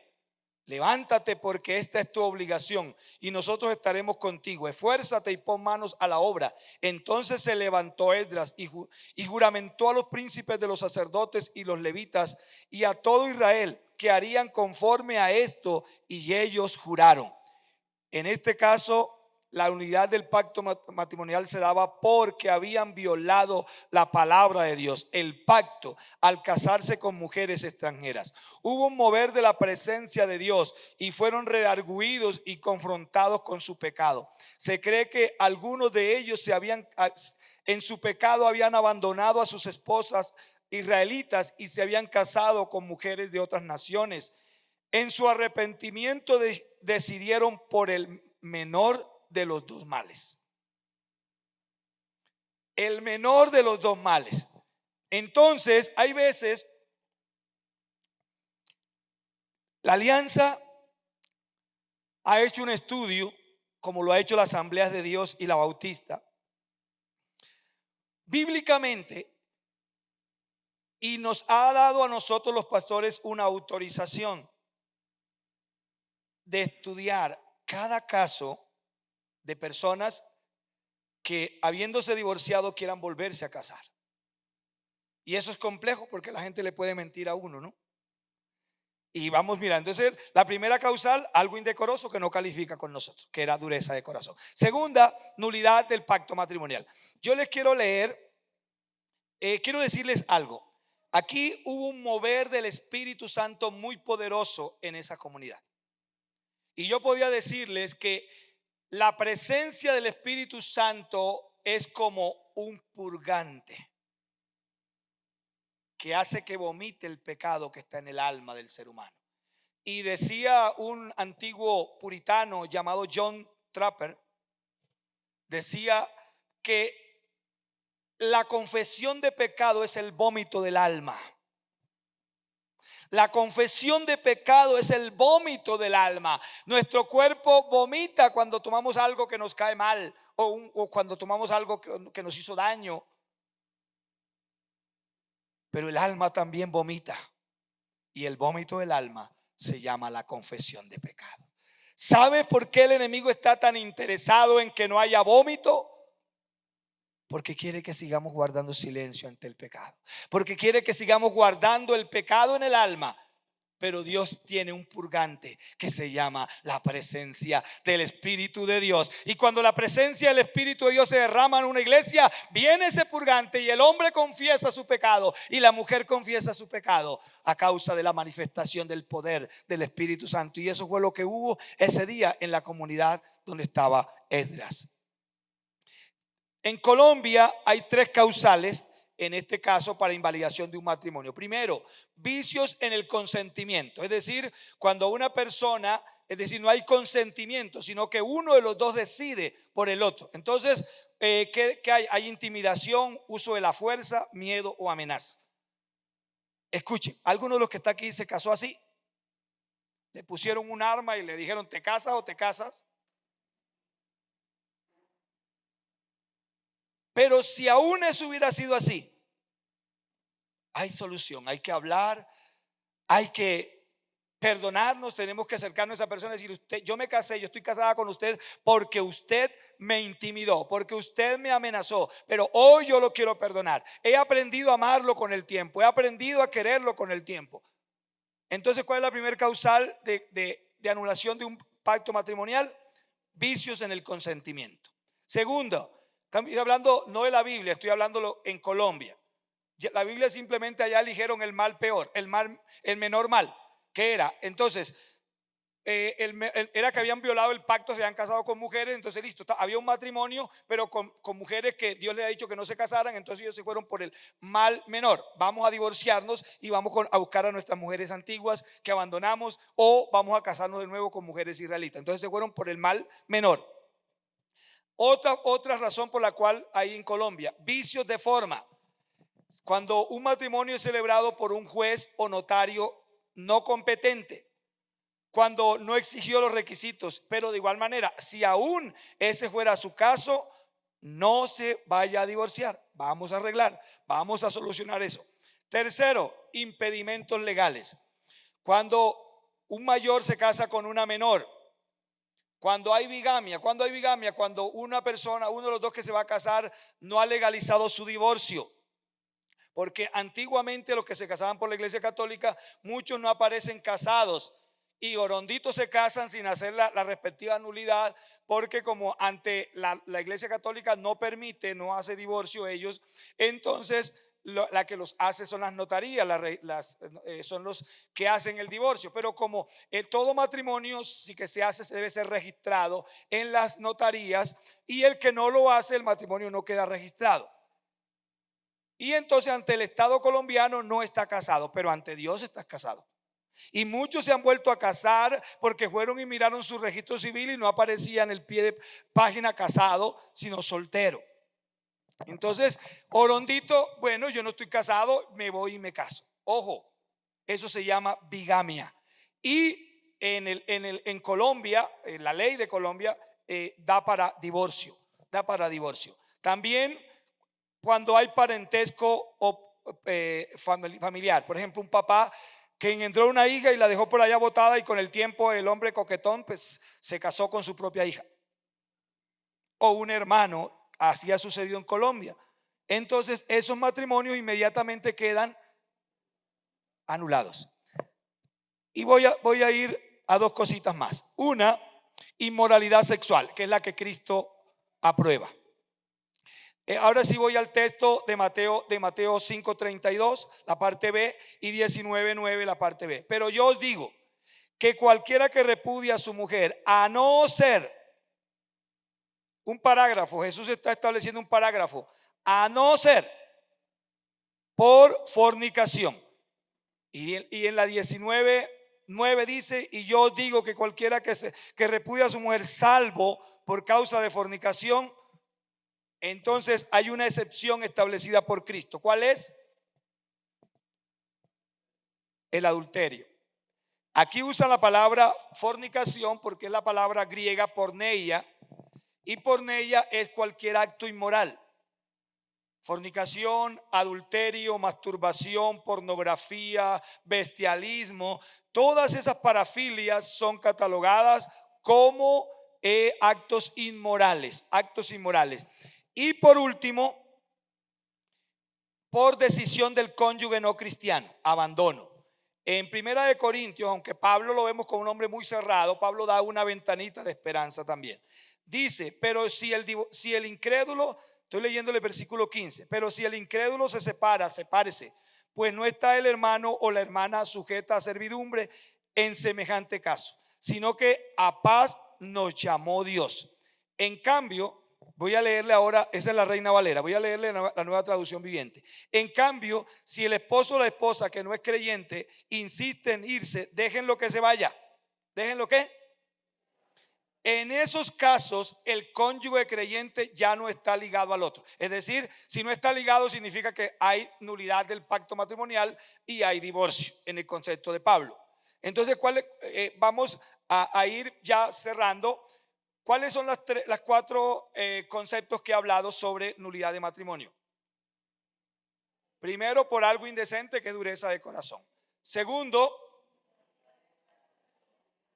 Levántate, porque esta es tu obligación y nosotros estaremos contigo. Esfuérzate y pon manos a la obra. Entonces se levantó Esdras y juramentó a los príncipes de los sacerdotes y los levitas y a todo Israel que harían conforme a esto, y ellos juraron. En este caso, la unidad del pacto matrimonial se daba porque habían violado la palabra de Dios, el pacto, al casarse con mujeres extranjeras. Hubo un mover de la presencia de Dios y fueron redargüidos y confrontados con su pecado. Se cree que algunos de ellos en su pecado habían abandonado a sus esposas israelitas y se habían casado con mujeres de otras naciones. En su arrepentimiento decidieron por el menor de los dos males. El menor de los dos males. Entonces, hay veces la alianza ha hecho un estudio, como lo ha hecho la Asamblea de Dios y la Bautista, bíblicamente, y nos ha dado a nosotros los pastores una autorización de estudiar cada caso de personas que habiéndose divorciado quieran volverse a casar. Y eso es complejo porque la gente le puede mentir a uno, ¿no? Y vamos mirando. Entonces, la primera causal, algo indecoroso que no califica con nosotros, que era dureza de corazón. Segunda, nulidad del pacto matrimonial. Yo les quiero leer, quiero decirles algo. Aquí hubo un mover del Espíritu Santo muy poderoso en esa comunidad. Y yo podía decirles que la presencia del Espíritu Santo es como un purgante que hace que vomite el pecado que está en el alma del ser humano. Y decía un antiguo puritano llamado John Trapper, decía que la confesión de pecado es el vómito del alma. La confesión de pecado es el vómito del alma. Nuestro cuerpo vomita cuando tomamos algo que nos cae mal o cuando tomamos algo que nos hizo daño. Pero el alma también vomita. Y el vómito del alma se llama la confesión de pecado. ¿Sabes por qué el enemigo está tan interesado en que no haya vómito? Porque quiere que sigamos guardando silencio ante el pecado. Porque quiere que sigamos guardando el pecado en el alma. Pero Dios tiene un purgante que se llama la presencia del Espíritu de Dios. Y cuando la presencia del Espíritu de Dios se derrama en una iglesia, viene ese purgante y el hombre confiesa su pecado y la mujer confiesa su pecado a causa de la manifestación del poder del Espíritu Santo. Y eso fue lo que hubo ese día en la comunidad donde estaba Esdras. En Colombia hay 3 causales, en este caso, para invalidación de un matrimonio. Primero, vicios en el consentimiento. Es decir, cuando una persona, es decir, no hay consentimiento, sino que uno de los dos decide por el otro. Entonces, ¿qué hay? Hay intimidación, uso de la fuerza, miedo o amenaza. Escuchen, ¿alguno de los que está aquí se casó así? Le pusieron un arma y le dijeron, ¿te casas o te casas? Pero si aún eso hubiera sido así, hay solución, hay que hablar, hay que perdonarnos, tenemos que acercarnos a esa persona y decir, usted, yo me casé, yo estoy casada con usted porque usted me intimidó, porque usted me amenazó, pero hoy yo lo quiero perdonar. He aprendido a amarlo con el tiempo, he aprendido a quererlo con el tiempo. Entonces, ¿cuál es la primera causal de anulación de un pacto matrimonial? Vicios en el consentimiento. Segundo, estoy hablando no de la Biblia, estoy hablándolo en Colombia. La Biblia simplemente allá eligieron el mal peor, el menor mal. ¿Qué era? Entonces, era que habían violado el pacto, se habían casado con mujeres. Entonces listo, había un matrimonio pero con mujeres que Dios les ha dicho que no se casaran. Entonces ellos se fueron por el mal menor. Vamos a divorciarnos y vamos a buscar a nuestras mujeres antiguas que abandonamos, o vamos a casarnos de nuevo con mujeres israelitas. Entonces se fueron por el mal menor. Otra razón por la cual hay en Colombia vicios de forma. Cuando un matrimonio es celebrado por un juez o notario no competente, cuando no exigió los requisitos, pero de igual manera, si aún ese fuera su caso, no se vaya a divorciar. Vamos a arreglar, vamos a solucionar eso. Tercero, impedimentos legales. Cuando un mayor se casa con una menor, cuando hay bigamia, cuando una persona, uno de los dos que se va a casar no ha legalizado su divorcio. Porque antiguamente los que se casaban por la iglesia católica, muchos no aparecen casados y oronditos se casan sin hacer la respectiva nulidad, porque como ante la iglesia católica no permite, no hace divorcio ellos, entonces la que los hace son las notarías, son los que hacen el divorcio. Pero como todo matrimonio sí que se hace, se debe ser registrado en las notarías, y el que no lo hace, el matrimonio no queda registrado. Y entonces ante el Estado colombiano no está casado, pero ante Dios estás casado. Y muchos se han vuelto a casar porque fueron y miraron su registro civil y no aparecía en el pie de página casado, sino soltero. Entonces, orondito, bueno, yo no estoy casado, me voy y me caso. Ojo, eso se llama bigamia. Y en Colombia, la ley de Colombia da para divorcio. También cuando hay parentesco familiar. Por ejemplo, un papá que engendró una hija y la dejó por allá botada, y con el tiempo el hombre coquetón pues se casó con su propia hija. O un hermano, así ha sucedido en Colombia. Entonces esos matrimonios inmediatamente quedan anulados. Y voy a ir a dos cositas más. Una, inmoralidad sexual, que es la que Cristo aprueba. Ahora sí voy al texto de Mateo 5:32, la parte B, y 19:9, la parte B. Pero yo os digo que cualquiera que repudie a su mujer, a no ser, un parágrafo, Jesús está estableciendo un parágrafo, a no ser por fornicación. Y en la 19:9 dice: y yo os digo que cualquiera que repudie a su mujer, salvo por causa de fornicación. Entonces hay una excepción establecida por Cristo. ¿Cuál es? El adulterio. Aquí usan la palabra fornicación porque es la palabra griega porneia, y porneia es cualquier acto inmoral. Fornicación, adulterio, masturbación, pornografía, bestialismo, todas esas parafilias son catalogadas como actos inmorales, Y por último, por decisión del cónyuge no cristiano, abandono. En Primera de Corintios, aunque Pablo lo vemos como un hombre muy cerrado, Pablo da una ventanita de esperanza también. Dice: pero si el incrédulo, estoy leyéndole el versículo 15, pero si el incrédulo se separa, sepárese, pues no está el hermano o la hermana sujeta a servidumbre en semejante caso, sino que a paz nos llamó Dios. En cambio, voy a leerle ahora, esa es la Reina Valera, voy a leerle la Nueva Traducción Viviente. En cambio, si el esposo o la esposa que no es creyente insiste en irse, déjenlo que se vaya. ¿Déjenlo qué? En esos casos, el cónyuge creyente ya no está ligado al otro. Es decir, si no está ligado, significa que hay nulidad del pacto matrimonial y hay divorcio en el concepto de Pablo. Entonces, vamos a ir ya cerrando. ¿Cuáles son las cuatro conceptos que he hablado sobre nulidad de matrimonio? Primero, por algo indecente, que es dureza de corazón. Segundo,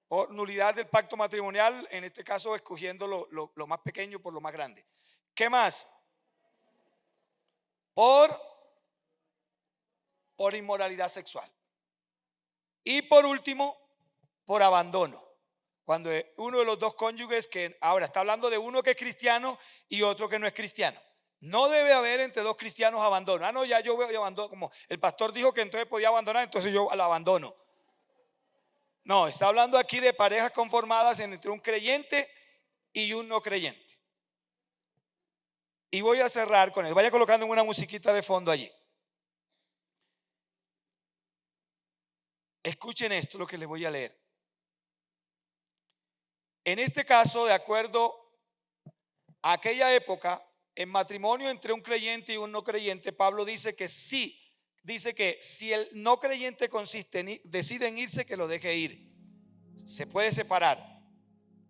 por nulidad del pacto matrimonial, en este caso escogiendo lo más pequeño por lo más grande. ¿Qué más? Por inmoralidad sexual. Y por último, por abandono. Cuando uno de los dos cónyuges, que ahora está hablando de uno que es cristiano y otro que no es cristiano. No debe haber entre dos cristianos abandono. Ah, no, ya yo voy a abandonar. Como el pastor dijo que entonces podía abandonar, entonces yo la abandono. No, está hablando aquí de parejas conformadas entre un creyente y un no creyente. Y voy a cerrar con eso. Vaya colocando una musiquita de fondo allí. Escuchen esto, lo que les voy a leer. En este caso, de acuerdo a aquella época, en matrimonio entre un creyente y un no creyente, Pablo dice que si el no creyente decide en irse, que lo deje ir. Se puede separar.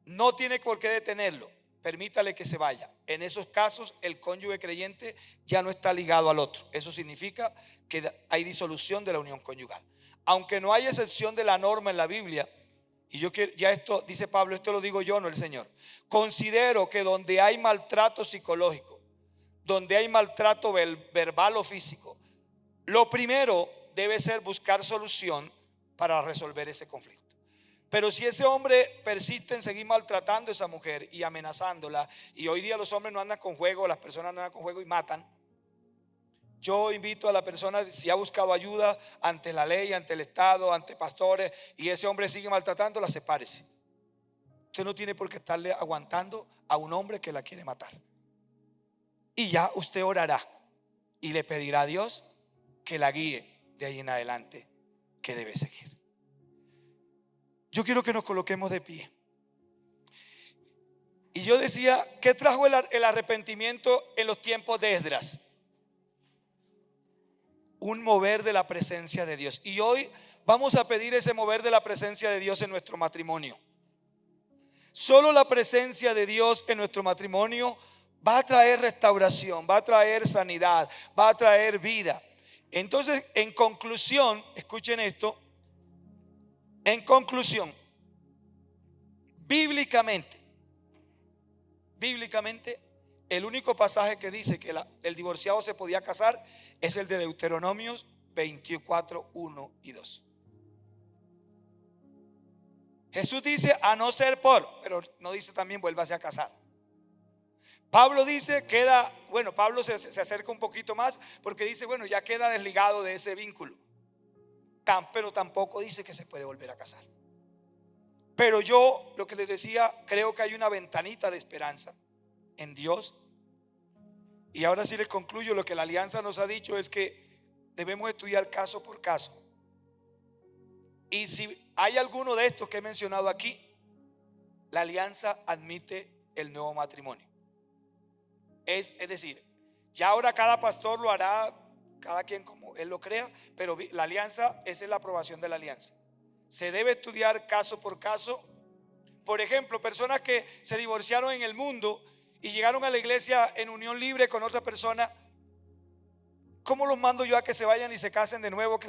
No tiene por qué detenerlo. Permítale que se vaya. En esos casos, el cónyuge creyente ya no está ligado al otro. Eso significa que hay disolución de la unión conyugal. Aunque no hay excepción de la norma en la Biblia, y yo quiero, ya esto dice Pablo, esto lo digo yo, no el Señor. Considero que donde hay maltrato psicológico, donde hay maltrato verbal o físico, lo primero debe ser buscar solución para resolver ese conflicto. Pero si ese hombre persiste en seguir maltratando a esa mujer y amenazándola, y hoy día los hombres no andan con juego, las personas no andan con juego y matan, yo invito a la persona, si ha buscado ayuda ante la ley, ante el Estado, ante pastores, y ese hombre sigue maltratándola, sepárese. Usted no tiene por qué estarle aguantando a un hombre que la quiere matar. Y ya usted orará y le pedirá a Dios que la guíe de ahí en adelante, que debe seguir. Yo quiero que nos coloquemos de pie. Y yo decía, ¿qué trajo el arrepentimiento en los tiempos de Esdras? Un mover de la presencia de Dios. Y hoy vamos a pedir ese mover de la presencia de Dios en nuestro matrimonio. Solo la presencia de Dios en nuestro matrimonio va a traer restauración, va a traer sanidad, va a traer vida. Entonces, en conclusión, escuchen esto. En conclusión, bíblicamente, el único pasaje que dice que el divorciado se podía casar es el de Deuteronomios 24, 1 y 2. Jesús dice a no ser por, pero no dice también vuélvase a casar. Pablo dice Pablo se acerca un poquito más porque dice, bueno, ya queda desligado de ese vínculo. Pero tampoco dice que se puede volver a casar. Pero yo, lo que les decía, creo que hay una ventanita de esperanza en Dios. Y ahora sí les concluyo, lo que la alianza nos ha dicho es que debemos estudiar caso por caso. Y si hay alguno de estos que he mencionado aquí, la alianza admite el nuevo matrimonio. Es decir, ya ahora cada pastor lo hará, cada quien como él lo crea, pero la alianza, esa es la aprobación de la alianza. Se debe estudiar caso por caso. Por ejemplo, personas que se divorciaron en el mundo y llegaron a la iglesia en unión libre con otra persona, ¿cómo los mando yo a que se vayan y se casen de nuevo?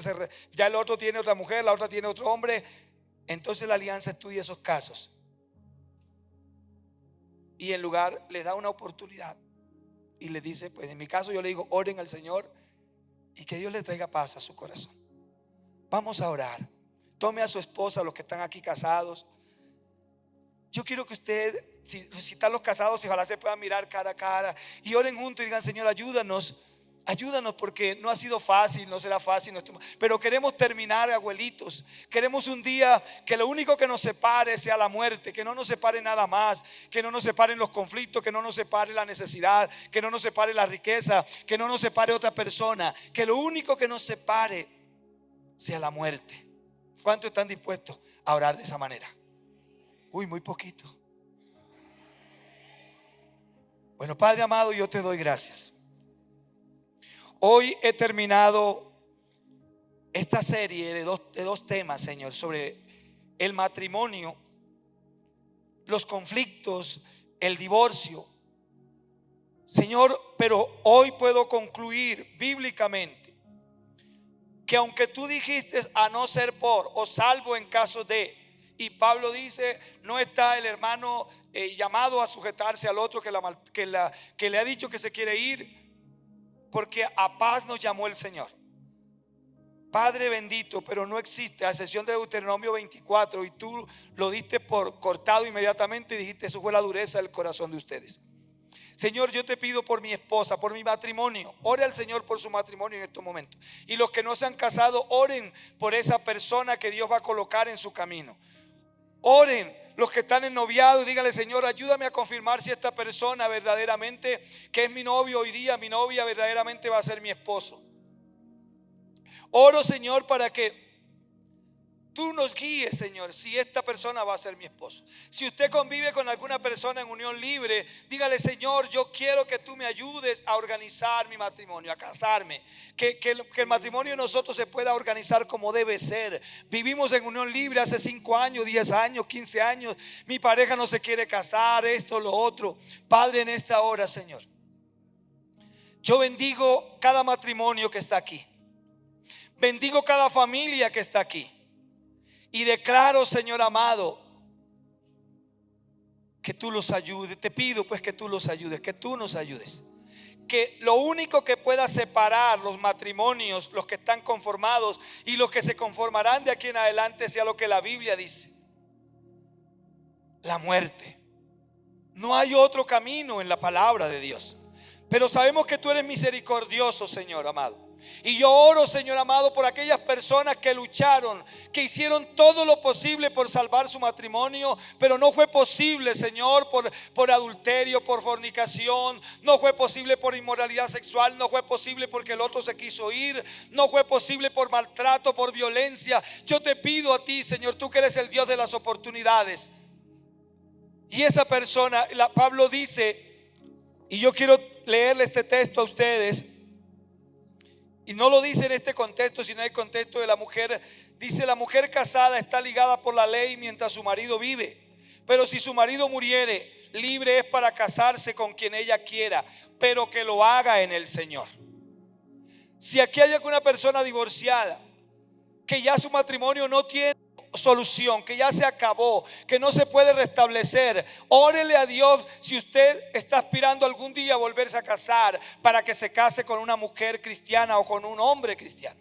Ya el otro tiene otra mujer, la otra tiene otro hombre. Entonces la alianza estudia esos casos y en lugar les da una oportunidad y le dice, pues en mi caso yo le digo, oren al Señor y que Dios le traiga paz a su corazón. Vamos a orar. Tome a su esposa, los que están aquí casados. Yo quiero que usted, si están los casados, ojalá se puedan mirar cara a cara y oren juntos y digan, Señor, ayúdanos porque no ha sido fácil, no será fácil, pero queremos terminar, abuelitos. Queremos un día que lo único que nos separe sea la muerte, que no nos separe nada más, que no nos separen los conflictos, que no nos separe la necesidad, que no nos separe la riqueza, que no nos separe otra persona, que lo único que nos separe sea la muerte. ¿Cuántos están dispuestos a orar de esa manera? Uy, muy poquito. Bueno, Padre amado, yo te doy gracias. Hoy he terminado esta serie de dos temas, Señor, sobre el matrimonio, los conflictos, el divorcio. Señor, pero hoy puedo concluir bíblicamente que aunque tú dijiste a no ser por o salvo en caso de, y Pablo dice, no está el hermano llamado a sujetarse al otro que le ha dicho que se quiere ir, porque a paz nos llamó el Señor. Padre bendito, pero no existe, a excepción de Deuteronomio 24, y tú lo diste por cortado inmediatamente y dijiste, eso fue la dureza del corazón de ustedes. Señor, yo te pido por mi esposa, por mi matrimonio. Ore al Señor por su matrimonio en estos momentos. Y los que no se han casado, oren por esa persona que Dios va a colocar en su camino. Oren los que están en noviado y díganle, Señor, ayúdame a confirmar si esta persona verdaderamente que es mi novio hoy día, mi novia verdaderamente va a ser mi esposo. Oro, Señor, para que tú nos guíes, Señor, si esta persona va a ser mi esposo. Si usted convive con alguna persona en unión libre, dígale, Señor, yo quiero que tú me ayudes a organizar mi matrimonio, a casarme, que el matrimonio de nosotros se pueda organizar como debe ser. Vivimos en unión libre hace 5 años, 10 años, 15 años. Mi pareja no se quiere casar, esto, lo otro. Padre, en esta hora, Señor, yo bendigo cada matrimonio que está aquí. Bendigo cada familia que está aquí. Y declaro, Señor amado, que tú los ayudes. Te pido pues que tú los ayudes, que tú nos ayudes. Que lo único que pueda separar los matrimonios, los que están conformados y los que se conformarán de aquí en adelante, sea lo que la Biblia dice: la muerte. No hay otro camino en la palabra de Dios. Pero sabemos que tú eres misericordioso, Señor amado. Y yo oro, Señor amado, por aquellas personas que lucharon, que hicieron todo lo posible por salvar su matrimonio, pero no fue posible, Señor, por adulterio, por fornicación. No fue posible por inmoralidad sexual. No fue posible porque el otro se quiso ir. No fue posible por maltrato, por violencia. Yo te pido a ti, Señor, tú que eres el Dios de las oportunidades. Y esa persona, Pablo dice, y yo quiero leerle este texto a ustedes. Y no lo dice en este contexto, sino en el contexto de la mujer. Dice: la mujer casada está ligada por la ley mientras su marido vive. Pero si su marido muriere, libre es para casarse con quien ella quiera, pero que lo haga en el Señor. Si aquí hay alguna persona divorciada, que ya su matrimonio no tiene solución, que ya se acabó, que no se puede restablecer, órele a Dios. Si usted está aspirando algún día a volverse a casar, para que se case con una mujer cristiana o con un hombre cristiano,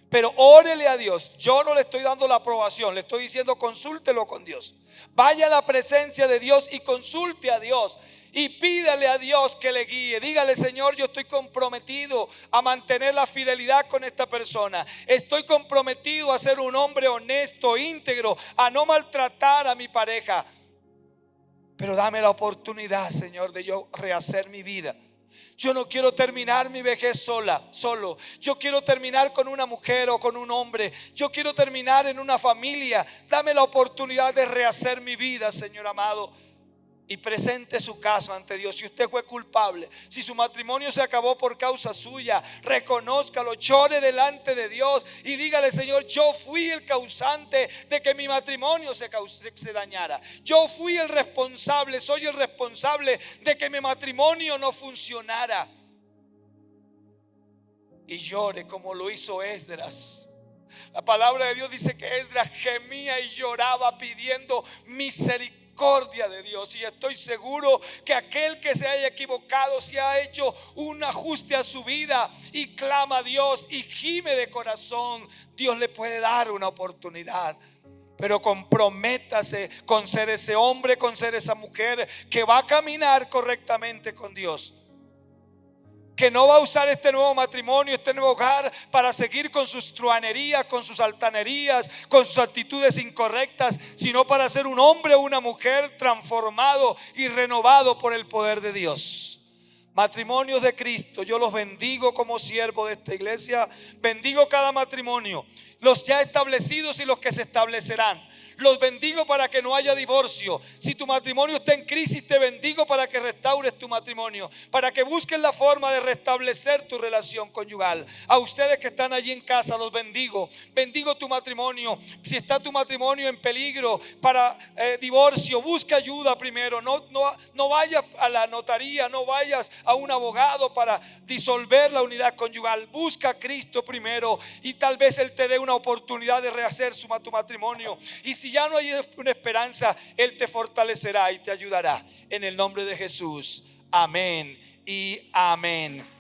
pero órele a Dios. Yo no le estoy dando la aprobación, le estoy diciendo consúltelo con Dios. Vaya a la presencia de Dios y consulte a Dios y pídale a Dios que le guíe. Dígale: Señor, yo estoy comprometido a mantener la fidelidad con esta persona. Estoy comprometido a ser un hombre honesto, íntegro, a no maltratar a mi pareja. Pero dame la oportunidad, Señor, de yo rehacer mi vida. Yo no quiero terminar mi vejez solo. Yo quiero terminar con una mujer o con un hombre. Yo quiero terminar en una familia. Dame la oportunidad de rehacer mi vida, Señor amado. Y presente su caso ante Dios. Si usted fue culpable, si su matrimonio se acabó por causa suya, reconózcalo, llore delante de Dios y dígale: Señor, yo fui el causante de que mi matrimonio se dañara. Yo fui el responsable, soy el responsable de que mi matrimonio no funcionara. Y llore como lo hizo Esdras. La palabra de Dios dice que Esdras gemía y lloraba pidiendo misericordia de Dios. Y estoy seguro que aquel que se haya equivocado, si ha hecho un ajuste a su vida y clama a Dios y gime de corazón, Dios le puede dar una oportunidad. Pero comprométase con ser ese hombre, con ser esa mujer que va a caminar correctamente con Dios, que no va a usar este nuevo matrimonio, este nuevo hogar, para seguir con sus truanerías, con sus altanerías, con sus actitudes incorrectas, sino para ser un hombre o una mujer transformado y renovado por el poder de Dios. Matrimonios de Cristo, yo los bendigo como siervo de esta iglesia. Bendigo cada matrimonio, los ya establecidos y los que se establecerán. Los bendigo para que no haya divorcio. Si tu matrimonio está en crisis, te bendigo para que restaures tu matrimonio, para que busques la forma de restablecer tu relación conyugal. A ustedes que están allí en casa, los bendigo. Bendigo tu matrimonio. Si está tu matrimonio en peligro para divorcio, busca ayuda primero. No vayas a la notaría, no vayas a un abogado para disolver la unidad conyugal. Busca a Cristo primero y tal vez Él te dé una oportunidad de rehacer tu matrimonio. Y si ya no hay una esperanza, Él te fortalecerá y te ayudará. En el nombre de Jesús. Amén y amén.